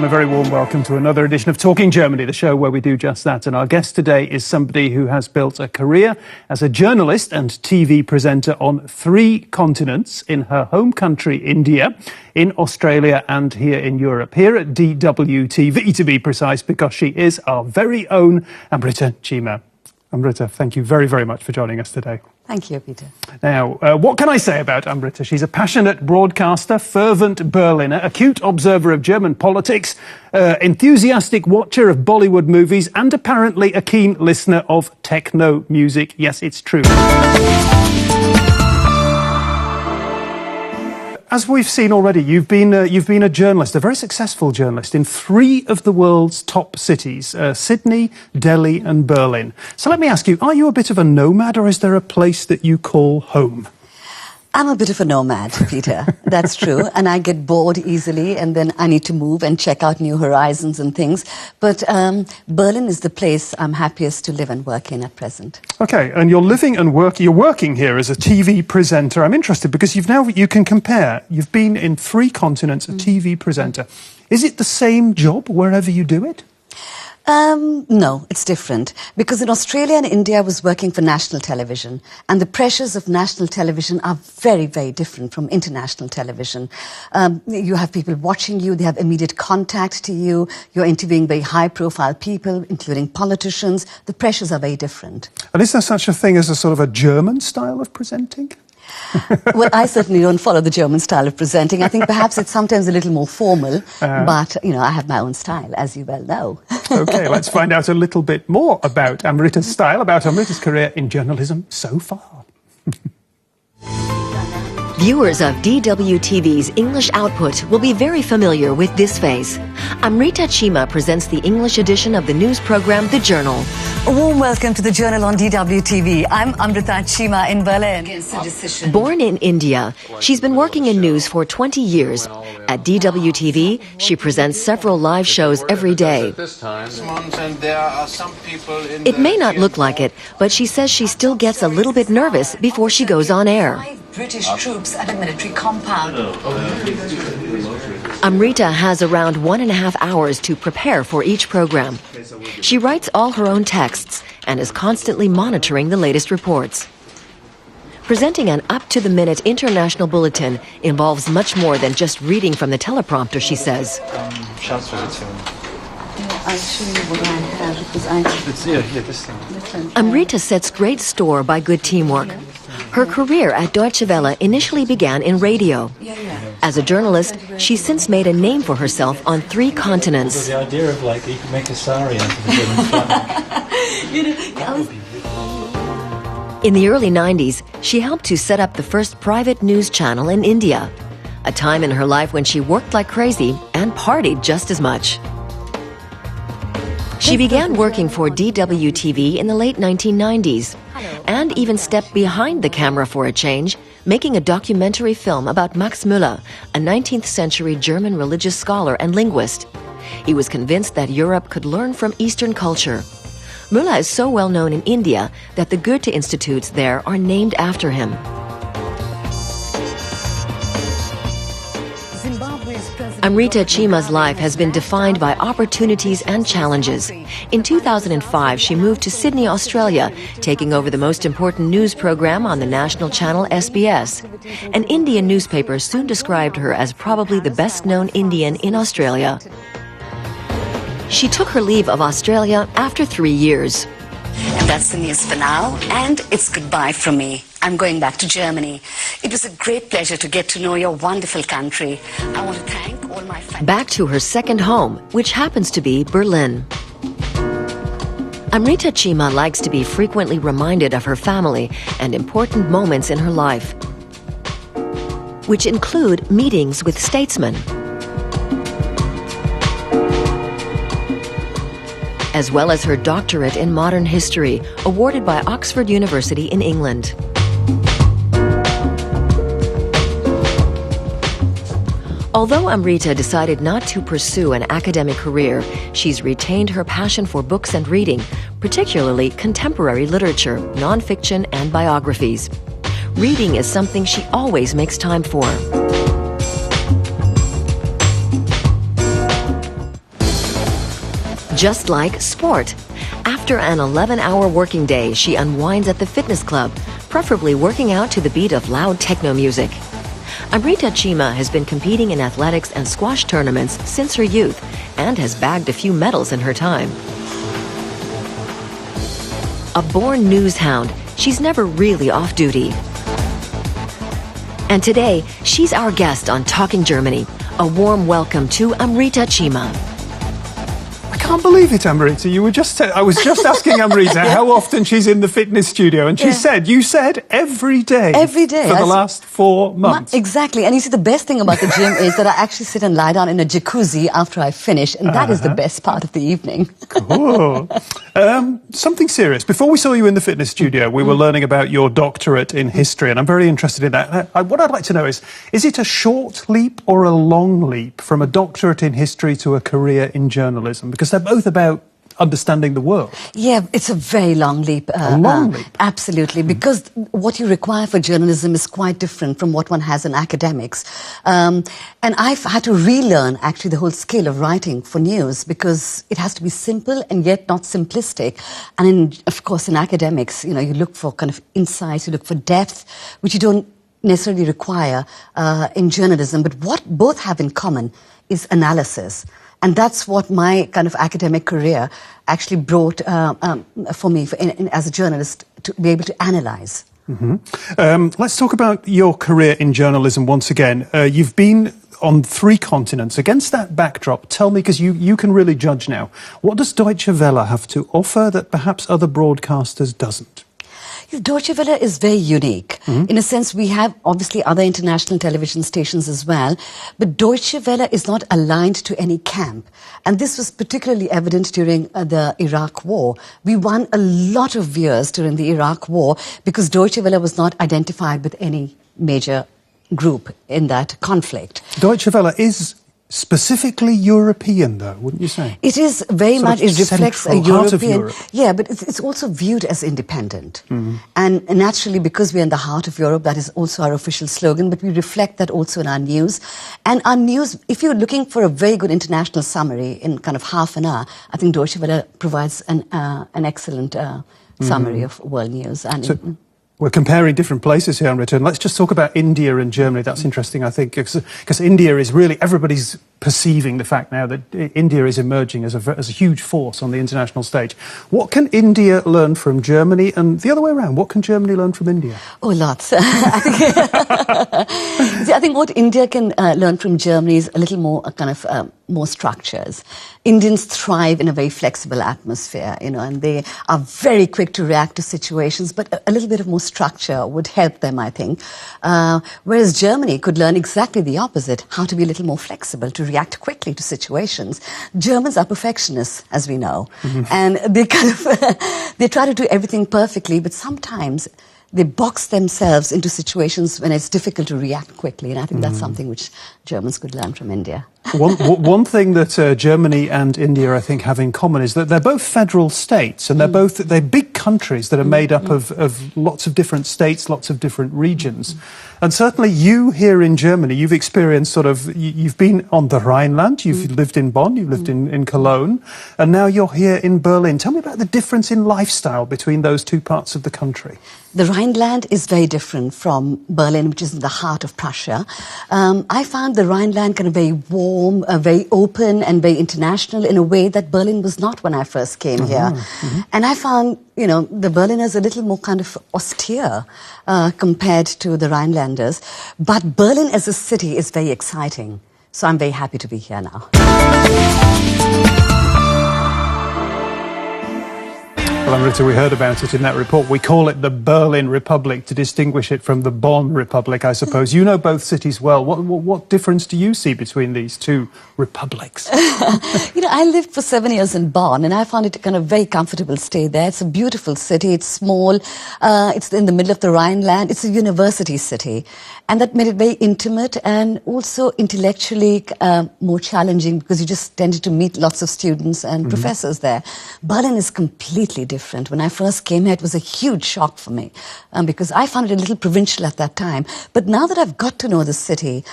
and a very warm welcome to another edition of Talking Germany, the show where we do just that. And our guest today is somebody who has built a career as a journalist and TV presenter on 3 continents, in her home country, India, in Australia and here in Europe. Here at DWTV, to be precise, because she is our very own Amrita Cheema. Amrita, thank you very, very much for joining us today. Thank you, Peter. Now, what can I say about Amrita? She's a passionate broadcaster, fervent Berliner, acute observer of German politics, enthusiastic watcher of Bollywood movies, and apparently a keen listener of techno music. Yes, it's true. As we've seen already, you've been a journalist, a very successful journalist, in 3 of the world's top cities, Sydney, Delhi and Berlin. So let me ask you, are you a bit of a nomad, or is there a place that you call home? I'm a bit of a nomad, Peter. That's true. And I get bored easily, and then I need to move and check out new horizons and things. But Berlin is the place I'm happiest to live and work in at present. Okay, and you're living and you're working here as a TV presenter. I'm interested because you can compare. You've been in 3 continents, a TV presenter. Is it the same job wherever you do it? No, it's different. Because in Australia and India, I was working for national television. And the pressures of national television are very, very different from international television. You have people watching you. They have immediate contact to you. You're interviewing very high-profile people, including politicians. The pressures are very different. And is there such a thing as a sort of a German style of presenting? Well, I certainly don't follow the German style of presenting. I think perhaps it's sometimes a little more formal, but, you know, I have my own style, as you well know. OK, let's find out a little bit more about Amrita's style, about Amrita's career in journalism so far. Viewers of DWTV's English output will be very familiar with this face. Amrita Cheema presents the English edition of the news program, The Journal. A warm welcome to The Journal on DWTV. I'm Amrita Cheema in Berlin. Born in India, she's been working in news for 20 years. At DWTV, she presents several live shows every day. It may not look like it, but she says she still gets a little bit nervous before she goes on air. British troops at a military compound. Amrita has around 1.5 hours to prepare for each program. She writes all her own texts and is constantly monitoring the latest reports. Presenting an up-to-the-minute international bulletin involves much more than just reading from the teleprompter, she says. I'll show you what I have, because Amrita sets great store by good teamwork. Her career at Deutsche Welle initially began in radio. As a journalist, she's since made a name for herself on 3 continents. So the idea of, like, you can make a sari out of the German flag. In the early 90s, she helped to set up the first private news channel in India, a time in her life when she worked like crazy and partied just as much. She began working for DWTV in the late 1990s and even stepped behind the camera for a change, making a documentary film about Max Müller, a 19th century German religious scholar and linguist. He was convinced that Europe could learn from Eastern culture. Müller is so well known in India that the Goethe Institutes there are named after him. Amrita Cheema's life has been defined by opportunities and challenges. In 2005, she moved to Sydney, Australia, taking over the most important news program on the national channel SBS. An Indian newspaper soon described her as probably the best-known Indian in Australia. She took her leave of Australia after 3 years. And that's the news for now, and it's goodbye from me. I'm going back to Germany. It was a great pleasure to get to know your wonderful country. I want to thank all my fans. Back to her second home, which happens to be Berlin. Amrita Cheema likes to be frequently reminded of her family and important moments in her life, which include meetings with statesmen, as well as her doctorate in modern history, awarded by Oxford University in England. Although Amrita decided not to pursue an academic career, she's retained her passion for books and reading, particularly contemporary literature, nonfiction, and biographies. Reading is something she always makes time for. just like sport. After an 11-hour working day, she unwinds at the fitness club, preferably working out to the beat of loud techno music. Amrita Cheema has been competing in athletics and squash tournaments since her youth and has bagged a few medals in her time. A born news hound, she's never really off duty. And today, she's our guest on Talking Germany. A warm welcome to Amrita Cheema. I can't believe it, Amrita. I was just asking Amrita how often she's in the fitness studio, and you said every day. Every day. For the last 4 months. Exactly. And you see, the best thing about the gym is that I actually sit and lie down in a jacuzzi after I finish, and that is the best part of the evening. Cool. Something serious. Before we saw you in the fitness studio, we were learning about your doctorate in history, and I'm very interested in that. What I'd like to know is it a short leap or a long leap from a doctorate in history to a career in journalism? Because they're both about understanding the world. Yeah, it's a very long leap. A long leap? Absolutely, because what you require for journalism is quite different from what one has in academics. And I've had to relearn, actually, the whole skill of writing for news, because it has to be simple and yet not simplistic. And of course, in academics, you look for kind of insights, you look for depth, which you don't necessarily require in journalism. But what both have in common is analysis. And that's what my kind of academic career actually brought for me as a journalist, to be able to analyse. Let's talk about your career in journalism once again. You've been on 3 continents. Against that backdrop, tell me, because you can really judge now, what does Deutsche Welle have to offer that perhaps other broadcasters doesn't? Deutsche Welle is very unique. In a sense, we have obviously other international television stations as well, but Deutsche Welle is not aligned to any camp. And this was particularly evident during the Iraq War. We won a lot of viewers during the Iraq War because Deutsche Welle was not identified with any major group in that conflict. Deutsche Welle is specifically European, though, wouldn't you say? It is very much, it reflects a European... Yeah, but it's also viewed as independent. And naturally, because we're in the heart of Europe, that is also our official slogan, but we reflect that also in our news. And our news, if you're looking for a very good international summary in kind of half an hour, I think Deutsche Welle provides an excellent summary of world news. And we're comparing different places here, Amrita, and let's just talk about India and Germany. That's interesting, I think, because India is really, everybody's perceiving the fact now that India is emerging as a huge force on the international stage. What can India learn from Germany, and the other way around, what can Germany learn from India? Oh, lots. I think what India can learn from Germany is a little more more structures. Indians thrive in a very flexible atmosphere, and they are very quick to react to situations, but a little bit of more structure would help them, I think. Whereas Germany could learn exactly the opposite, how to be a little more flexible, to react quickly to situations. Germans are perfectionists, as we know, and they they try to do everything perfectly, but sometimes they box themselves into situations when it's difficult to react quickly, and I think that's something which Germans could learn from India. One thing that Germany and India, I think, have in common is that they're both federal states, and they're big countries that are made up of lots of different states, lots of different regions. And certainly you here in Germany, you've experienced you've been on the Rhineland, you've lived in Bonn, you've lived in Cologne, and now you're here in Berlin. Tell me about the difference in lifestyle between those two parts of the country. The Rhineland is very different from Berlin, which is in the heart of Prussia. I found the Rhineland kind of very warm, very open and very international in a way that Berlin was not when I first came here. And I found, the Berliners a little more kind of austere compared to the Rhinelanders. But Berlin as a city is very exciting. So I'm very happy to be here now. Well, Amrita, we heard about it in that report. We call it the Berlin Republic to distinguish it from the Bonn Republic, I suppose. You know both cities well. What difference do you see between these two republics? I lived for 7 years in Bonn, and I found it kind of very comfortable to stay there. It's a beautiful city. It's small. It's in the middle of the Rhineland. It's a university city. And that made it very intimate and also intellectually more challenging because you just tended to meet lots of students and professors there. Berlin is completely different. different. When I first came here, it was a huge shock for me because I found it a little provincial at that time. But now that I've got to know the city,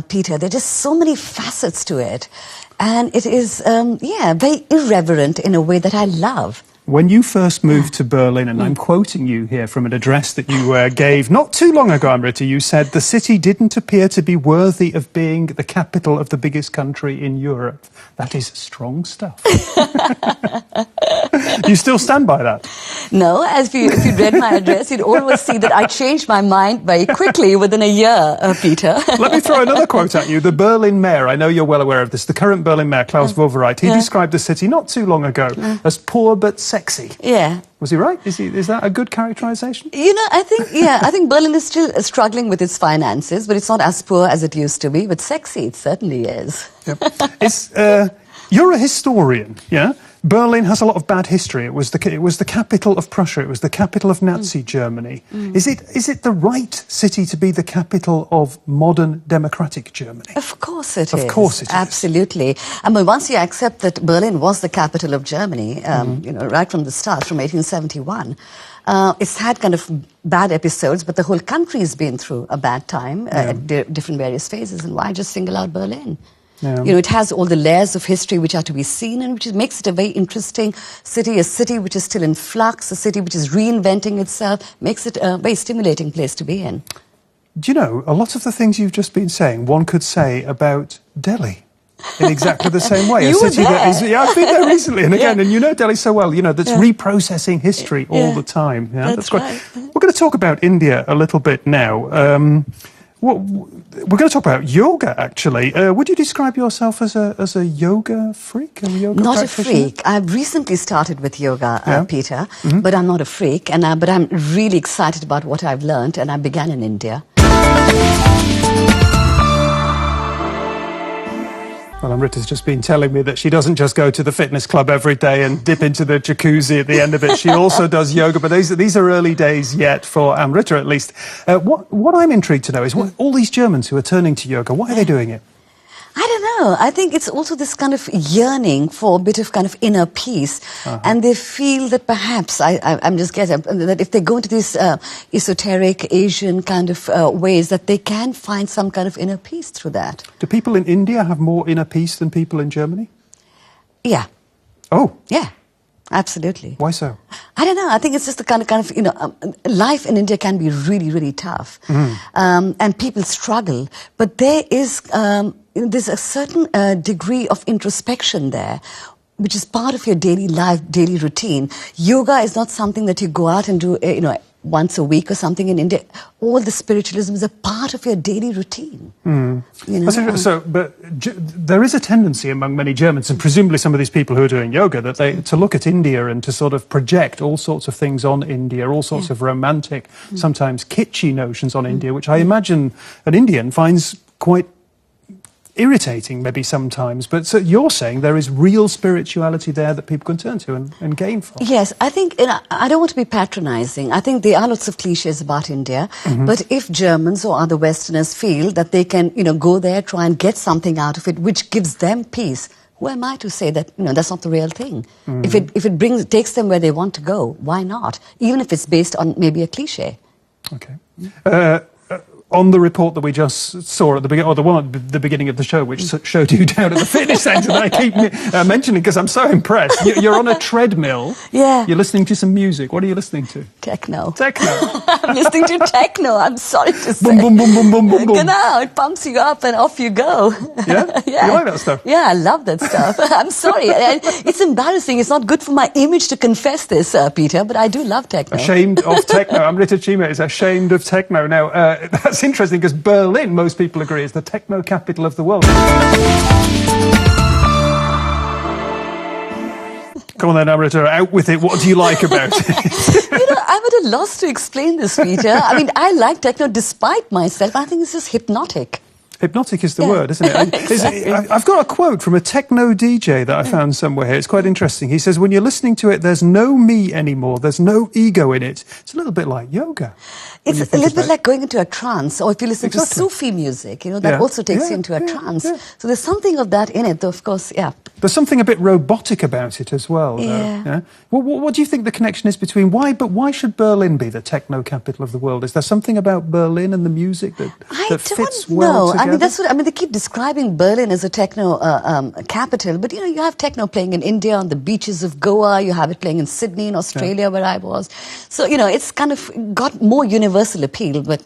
Peter, there are just so many facets to it. And it is, very irreverent in a way that I love. When you first moved to Berlin, and I'm quoting you here from an address that you gave not too long ago, Amrita, you said the city didn't appear to be worthy of being the capital of the biggest country in Europe. That is strong stuff. Do you still stand by that? No, if you read my address, you'd always see that I changed my mind very quickly within a year, Peter. Let me throw another quote at you. The Berlin mayor, I know you're well aware of this, the current Berlin mayor, Klaus Wowereit, he described the city not too long ago as poor but sexy. Yeah. Was he right? Is that a good characterization? You know, I think Berlin is still struggling with its finances, but it's not as poor as it used to be. But sexy, it certainly is. Yep. You're a historian, yeah? Berlin has a lot of bad history. It was the capital of Prussia. It was the capital of Nazi Germany. Is it the right city to be the capital of modern democratic Germany? Of course it is. Of course it is. Absolutely. I mean, once you accept that Berlin was the capital of Germany, right from the start, from 1871, it's had kind of bad episodes, but the whole country has been through a bad time at different various phases. And why just single out Berlin? Yeah. You know, it has all the layers of history which are to be seen, and which makes it a very interesting city, a city which is still in flux, a city which is reinventing itself, makes it a very stimulating place to be in. Do you know, a lot of the things you've just been saying, one could say about Delhi in exactly the same way. You a city were there. That is, I've been there recently, and again, and you know Delhi so well, that's reprocessing history all the time. Yeah, that's right. We're going to talk about India a little bit now. We're going to talk about yoga, actually. Would you describe yourself as a yoga freak? Not a freak. I've recently started with yoga, Peter, but I'm not a freak. But I'm really excited about what I've learned, and I began in India. Well, Amrita's just been telling me that she doesn't just go to the fitness club every day and dip into the jacuzzi at the end of it. She also does yoga, but these are early days yet for Amrita, at least. What I'm intrigued to know is all these Germans who are turning to yoga, why are they doing it? I don't know. I think it's also this kind of yearning for a bit of kind of inner peace. And they feel that perhaps, I'm just guessing, that if they go into these esoteric Asian kind of ways, that they can find some kind of inner peace through that. Do people in India have more inner peace than people in Germany? Yeah. Oh. Yeah. Absolutely. Why so? I don't know. I think it's just the kind of life in India can be really, really tough. And people struggle. But there is, there's a certain degree of introspection there, which is part of your daily life, daily routine. Yoga is not something that you go out and do, once a week or something in India. All the spiritualism is a part of your daily routine. But there is a tendency among many Germans, and presumably some of these people who are doing yoga, that to look at India and to sort of project all sorts of things on India, all sorts of romantic, sometimes kitschy notions on India, which I imagine an Indian finds quite irritating maybe sometimes. But so you're saying there is real spirituality there that people can turn to and gain from. Yes, I think, I don't want to be patronizing. I think there are lots of cliches about India. But if Germans or other Westerners feel that they can, go there, try and get something out of it, which gives them peace, who am I to say that, that's not the real thing? If it takes them where they want to go, why not? Even if it's based on maybe a cliche. Okay. On the report that we just saw at the beginning of the show, which showed you down at the fitness centre that I keep mentioning because I'm so impressed. You're on a treadmill. Yeah. You're listening to some music. What are you listening to? Techno. Techno. I'm listening to techno. I'm sorry to say. Boom, boom, boom, boom, boom, boom, boom. Genau, it pumps you up and off you go. Yeah? Yeah. You like that stuff? Yeah, I love that stuff. I'm sorry. It's embarrassing. It's not good for my image to confess this, Peter, but I do love techno. Ashamed of techno. Amrita Cheema is ashamed of techno. Now, that's interesting because Berlin, most people agree, is the techno capital of the world. Come on then, Amrita, out with it. What do you like about it? I'm at a loss to explain this, Peter. I mean, I like techno despite myself. I think it's just hypnotic. Hypnotic is the word, isn't it? Exactly. I've got a quote from a techno DJ that I found somewhere here. It's quite interesting. He says, when you're listening to it, there's no me anymore. There's no ego in it. It's a little bit like yoga. It's a little bit like going into a trance, or if you listen to Sufi music, that also takes you into a trance. Yeah. So there's something of that in it, though, of course, There's something a bit robotic about it as well, though. Yeah. Well, what do you think the connection is between why should Berlin be the techno capital of the world? Is there something about Berlin and the music that fits well together? They keep describing Berlin as a techno capital, but you have techno playing in India on the beaches of Goa. You have it playing in Sydney in Australia, where I was. So it's kind of got more universal appeal, but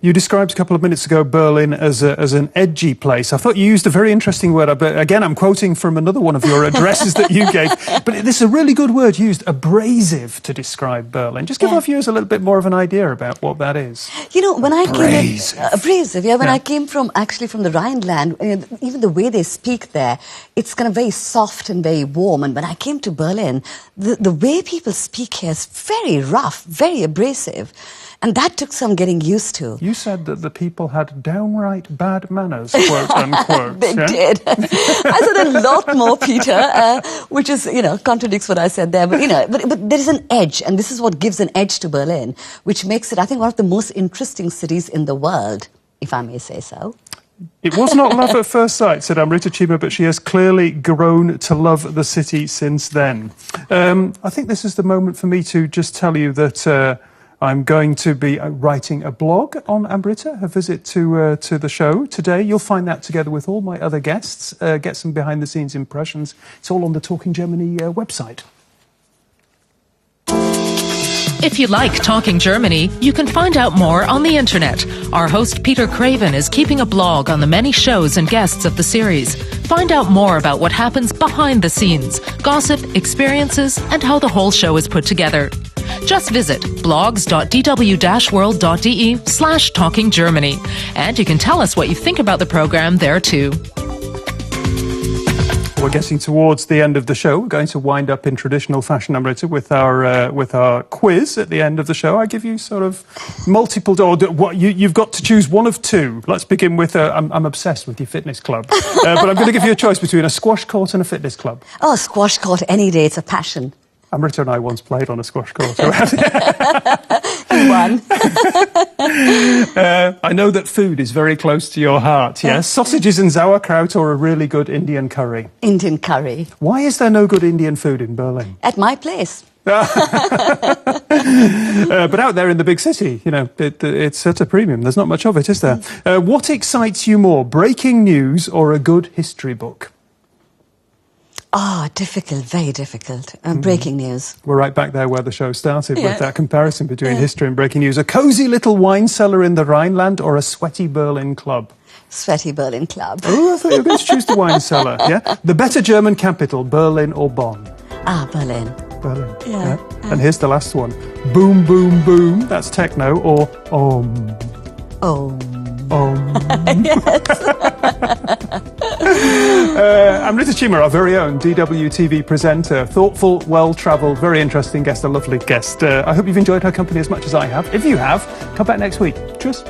You described a couple of minutes ago Berlin as an edgy place. I thought you used a very interesting word, but again, I'm quoting from another one of your addresses that you gave. But this is a really good word used, abrasive, to describe Berlin. Just give our viewers a little bit more of an idea about what that is. When I abrasive. I came from the Rhineland, even the way they speak there, it's kind of very soft and very warm. And when I came to Berlin, the way people speak here is very rough, very abrasive. And that took some getting used to. You said that the people had downright bad manners, quote unquote. They did. I said a lot more, Peter, which is, contradicts what I said there. But there is an edge, and this is what gives an edge to Berlin, which makes it, I think, one of the most interesting cities in the world, if I may say so. It was not love at first sight, said Amrita Cheema, but she has clearly grown to love the city since then. I think this is the moment for me to just tell you that I'm going to be writing a blog on Amrita, a visit to the show today. You'll find that together with all my other guests, get some behind-the-scenes impressions. It's all on the Talking Germany website. If you like Talking Germany, you can find out more on the internet. Our host Peter Craven is keeping a blog on the many shows and guests of the series. Find out more about what happens behind the scenes, gossip, experiences, and how the whole show is put together. Just visit blogs.dw-world.de/Talking Germany, and you can tell us what you think about the program there too. We're getting towards the end of the show. We're going to wind up in traditional fashion, Amrita, with our quiz at the end of the show. I give you sort of multiple. You've got to choose one of two. Let's begin with. I'm obsessed with your fitness club, but I'm going to give you a choice between a squash court and a fitness club. Oh, squash court any day. It's a passion. Amrita and I once played on a squash court. You won. I know that food is very close to your heart, yes? Sausages and sauerkraut, or a really good Indian curry? Indian curry. Why is there no good Indian food in Berlin? At my place. But out there in the big city, it's at a premium. There's not much of it, is there? What excites you more, breaking news or a good history book? Difficult, very difficult. Breaking news. We're right back there where the show started with that comparison between history and breaking news. A cosy little wine cellar in the Rhineland or a sweaty Berlin club? Sweaty Berlin club. Oh, I thought you were going to choose the wine cellar, yeah? The better German capital, Berlin or Bonn? Berlin. Berlin, yeah. And here's the last one. Boom, boom, boom. That's techno, or om. Om. Amrita Cheema, our very own DW TV presenter, thoughtful, well-travelled, very interesting guest, a lovely guest. I hope you've enjoyed her company as much as I have. If you have, come back next week. Cheers.